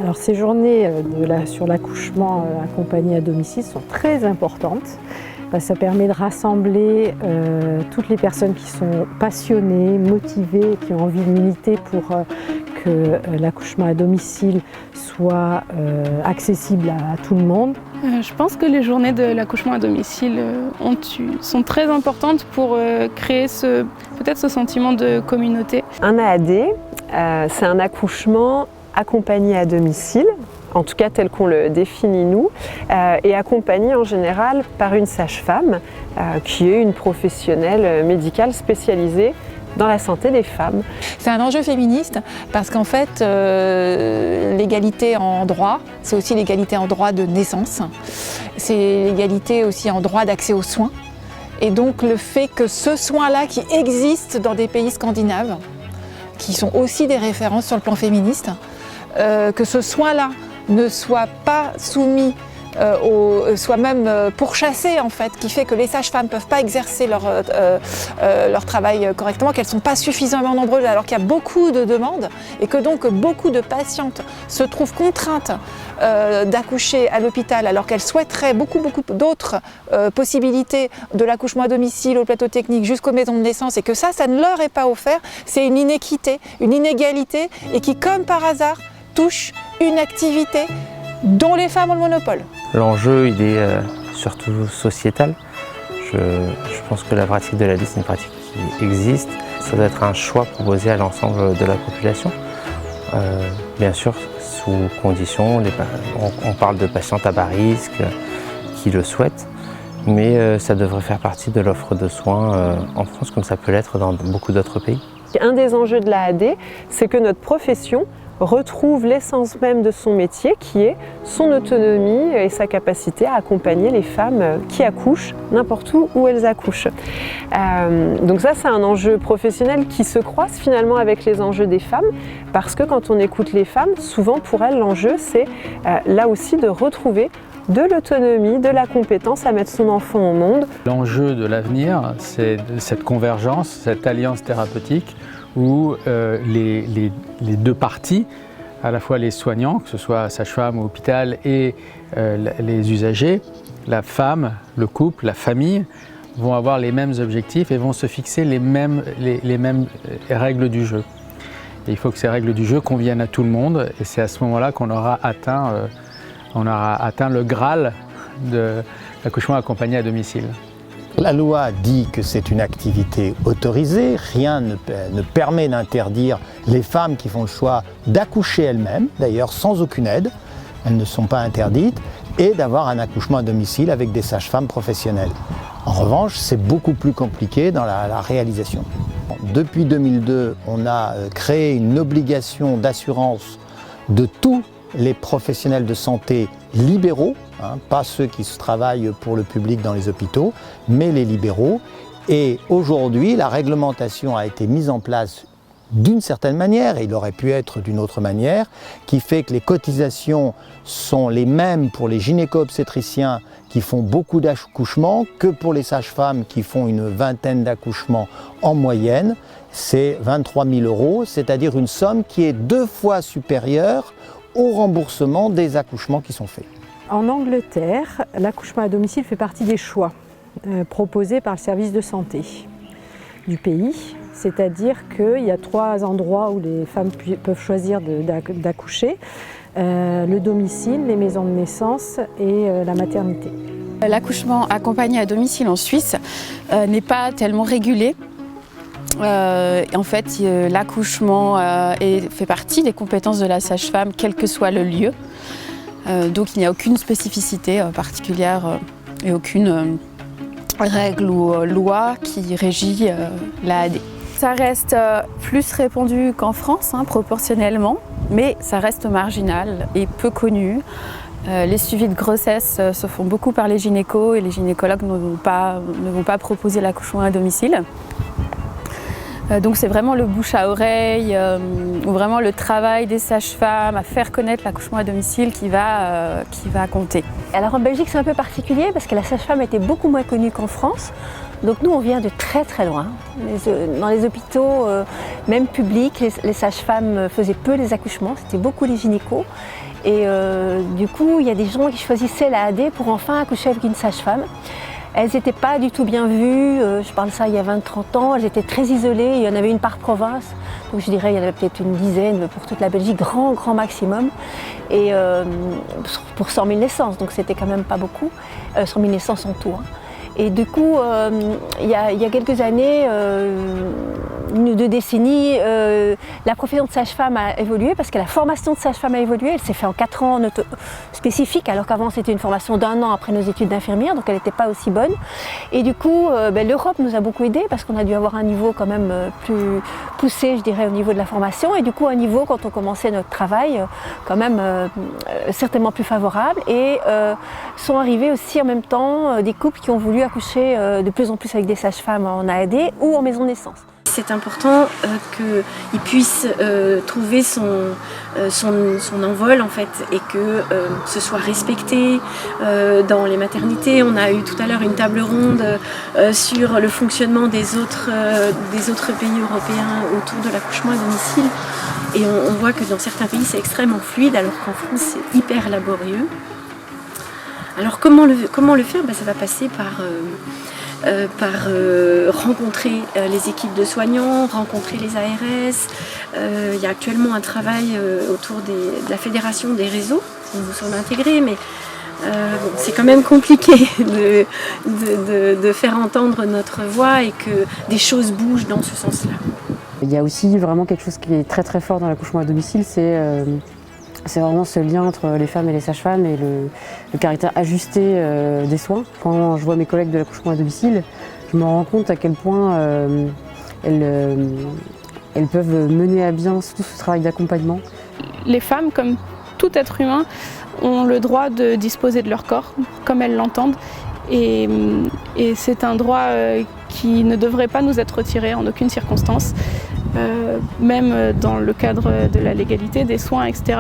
Alors ces journées sur l'accouchement accompagné à domicile sont très importantes. Ça permet de rassembler toutes les personnes qui sont passionnées, motivées, qui ont envie de militer pour que l'accouchement à domicile soit accessible à tout le monde. Je pense que les journées de l'accouchement à domicile sont très importantes pour créer peut-être ce sentiment de communauté. Un AAD, c'est un accouchement accompagné à domicile, en tout cas tel qu'on le définit nous, et accompagné en général par une sage-femme qui est une professionnelle médicale spécialisée dans la santé des femmes. C'est un enjeu féministe parce qu'en fait, l'égalité en droit, c'est aussi l'égalité en droit de naissance, c'est l'égalité aussi en droit d'accès aux soins. Et donc le fait que ce soin-là qui existe dans des pays scandinaves, qui sont aussi des références sur le plan féministe, que ce soin-là ne soit pas soumis soit même pourchassé en fait, qui fait que les sages-femmes ne peuvent pas exercer leur travail correctement, qu'elles ne sont pas suffisamment nombreuses alors qu'il y a beaucoup de demandes et que donc beaucoup de patientes se trouvent contraintes d'accoucher à l'hôpital alors qu'elles souhaiteraient beaucoup d'autres possibilités de l'accouchement à domicile, au plateau technique jusqu'aux maisons de naissance et que ça ne leur est pas offert, c'est une inéquité, une inégalité et qui comme par hasard touche une activité dont les femmes ont le monopole. L'enjeu, il est surtout sociétal. Je pense que la pratique de l'AD, c'est une pratique qui existe. Ça doit être un choix proposé à l'ensemble de la population. Bien sûr, sous conditions, on parle de patientes à bas risque qui le souhaitent, mais ça devrait faire partie de l'offre de soins en France, comme ça peut l'être dans beaucoup d'autres pays. Un des enjeux de l'AAD, c'est que notre profession retrouve l'essence même de son métier qui est son autonomie et sa capacité à accompagner les femmes qui accouchent n'importe où elles accouchent. Donc ça c'est un enjeu professionnel qui se croise finalement avec les enjeux des femmes parce que quand on écoute les femmes, souvent pour elles l'enjeu c'est là aussi de retrouver de l'autonomie, de la compétence à mettre son enfant au monde. L'enjeu de l'avenir c'est cette convergence, cette alliance thérapeutique où les deux parties, à la fois les soignants, que ce soit sage-femme ou hôpital, et les usagers, la femme, le couple, la famille, vont avoir les mêmes objectifs et vont se fixer les mêmes règles du jeu. Et il faut que ces règles du jeu conviennent à tout le monde et c'est à ce moment-là qu'on aura atteint le Graal de l'accouchement accompagné à domicile. La loi dit que c'est une activité autorisée, rien ne permet d'interdire les femmes qui font le choix d'accoucher elles-mêmes, d'ailleurs sans aucune aide, elles ne sont pas interdites, et d'avoir un accouchement à domicile avec des sages-femmes professionnelles. En revanche, c'est beaucoup plus compliqué dans la réalisation. Depuis 2002, on a créé une obligation d'assurance de tous les professionnels de santé libéraux, pas ceux qui travaillent pour le public dans les hôpitaux, mais les libéraux. Et aujourd'hui, la réglementation a été mise en place d'une certaine manière, et il aurait pu être d'une autre manière, qui fait que les cotisations sont les mêmes pour les gynéco-obstétriciens qui font beaucoup d'accouchements que pour les sages-femmes qui font une vingtaine d'accouchements en moyenne. C'est 23 000 €, c'est-à-dire une somme qui est 2 fois supérieure au remboursement des accouchements qui sont faits. En Angleterre, l'accouchement à domicile fait partie des choix proposés par le service de santé du pays. C'est-à-dire qu'il y a 3 endroits où les femmes peuvent choisir d'accoucher. Le domicile, les maisons de naissance et la maternité. L'accouchement accompagné à domicile en Suisse n'est pas tellement régulé. En fait, l'accouchement fait partie des compétences de la sage-femme, quel que soit le lieu. Donc il n'y a aucune spécificité particulière et aucune règle ou loi qui régit l'AAD. Ça reste plus répandu qu'en France, proportionnellement, mais ça reste marginal et peu connu. Les suivis de grossesse se font beaucoup par les gynécos et les gynécologues ne vont pas proposer l'accouchement à domicile. Donc c'est vraiment le bouche à oreille ou vraiment le travail des sages-femmes à faire connaître l'accouchement à domicile qui va compter. Alors en Belgique c'est un peu particulier parce que la sage-femme était beaucoup moins connue qu'en France. Donc nous, on vient de très très loin. Dans les hôpitaux, même publics, les sages-femmes faisaient peu les accouchements, c'était beaucoup les gynécos. Et du coup, il y a des gens qui choisissaient la AD pour enfin accoucher avec une sage-femme. Elles n'étaient pas du tout bien vues, je parle de ça il y a 20-30 ans, elles étaient très isolées, il y en avait une par province, donc je dirais il y en avait peut-être une dizaine pour toute la Belgique, grand maximum, et pour 100 000 naissances, donc c'était quand même pas beaucoup, 100 000 naissances en tout. Hein. Et du coup, il y a quelques années, 1 ou 2 décennies, la profession de sage-femme a évolué parce que la formation de sage-femme a évolué. Elle s'est faite en 4 ans spécifique, alors qu'avant c'était une formation d'1 an après nos études d'infirmière, donc elle n'était pas aussi bonne. Et du coup, l'Europe nous a beaucoup aidés parce qu'on a dû avoir un niveau quand même plus poussé, je dirais, au niveau de la formation. Et du coup, un niveau, quand on commençait notre travail, quand même certainement plus favorable. Et sont arrivés aussi en même temps des couples qui ont voulu accoucher de plus en plus avec des sages-femmes en AAD ou en maison de naissance. C'est important qu'il puisse trouver son envol en fait et que ce soit respecté dans les maternités. On a eu tout à l'heure une table ronde sur le fonctionnement des autres pays européens autour de l'accouchement à domicile et on voit que dans certains pays c'est extrêmement fluide alors qu'en France c'est hyper laborieux. Alors comment le faire? Ça va passer par rencontrer les équipes de soignants, rencontrer les ARS. Il y a actuellement un travail autour de la fédération des réseaux, qui nous sont intégrés, mais c'est quand même compliqué de faire entendre notre voix et que des choses bougent dans ce sens-là. Il y a aussi vraiment quelque chose qui est très très fort dans l'accouchement à domicile, c'est vraiment ce lien entre les femmes et les sages-femmes et le caractère ajusté des soins. Quand je vois mes collègues de l'accouchement à domicile, je me rends compte à quel point elles peuvent mener à bien tout ce travail d'accompagnement. Les femmes, comme tout être humain, ont le droit de disposer de leur corps comme elles l'entendent. Et c'est un droit qui ne devrait pas nous être retiré en aucune circonstance. Même dans le cadre de la légalité des soins, etc.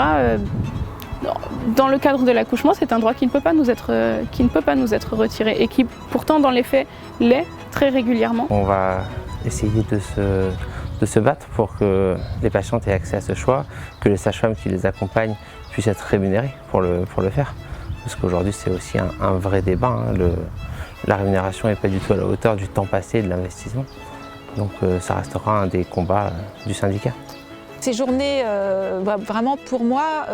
Dans le cadre de l'accouchement, c'est un droit qui ne peut pas nous être retiré et qui pourtant dans les faits l'est très régulièrement. On va essayer de se battre pour que les patientes aient accès à ce choix, que les sages-femmes qui les accompagnent puissent être rémunérées pour le faire. Parce qu'aujourd'hui c'est aussi un vrai débat, hein. La rémunération n'est pas du tout à la hauteur du temps passé et de l'investissement. Donc ça restera un des combats du syndicat. Ces journées, vraiment pour moi,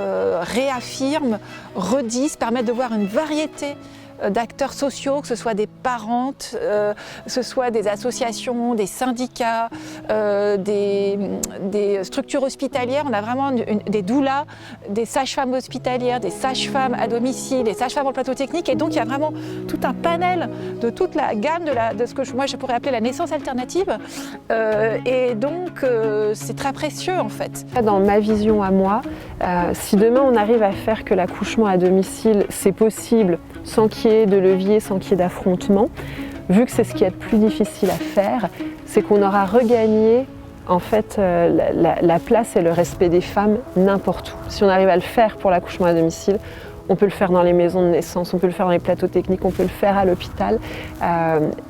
réaffirment, redisent, permettent de voir une variété d'acteurs sociaux, que ce soit des parentes, que ce soit des associations, des syndicats, des structures hospitalières. On a vraiment des doulas, des sages-femmes hospitalières, des sages-femmes à domicile, des sages-femmes en plateau technique. Et donc il y a vraiment tout un panel de toute la gamme de ce que moi je pourrais appeler la naissance alternative. Et donc c'est très précieux en fait. Dans ma vision à moi, si demain on arrive à faire que l'accouchement à domicile c'est possible sans qu'il y ait de levier, sans qu'il y ait d'affrontement, vu que c'est ce qui est le plus difficile à faire, c'est qu'on aura regagné en fait la place et le respect des femmes n'importe où. Si on arrive à le faire pour l'accouchement à domicile, on peut le faire dans les maisons de naissance, on peut le faire dans les plateaux techniques, on peut le faire à l'hôpital.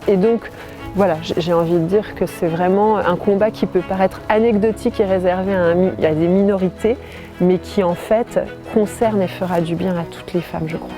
Et donc, voilà, j'ai envie de dire que c'est vraiment un combat qui peut paraître anecdotique et réservé à des minorités, mais qui en fait concerne et fera du bien à toutes les femmes, je crois.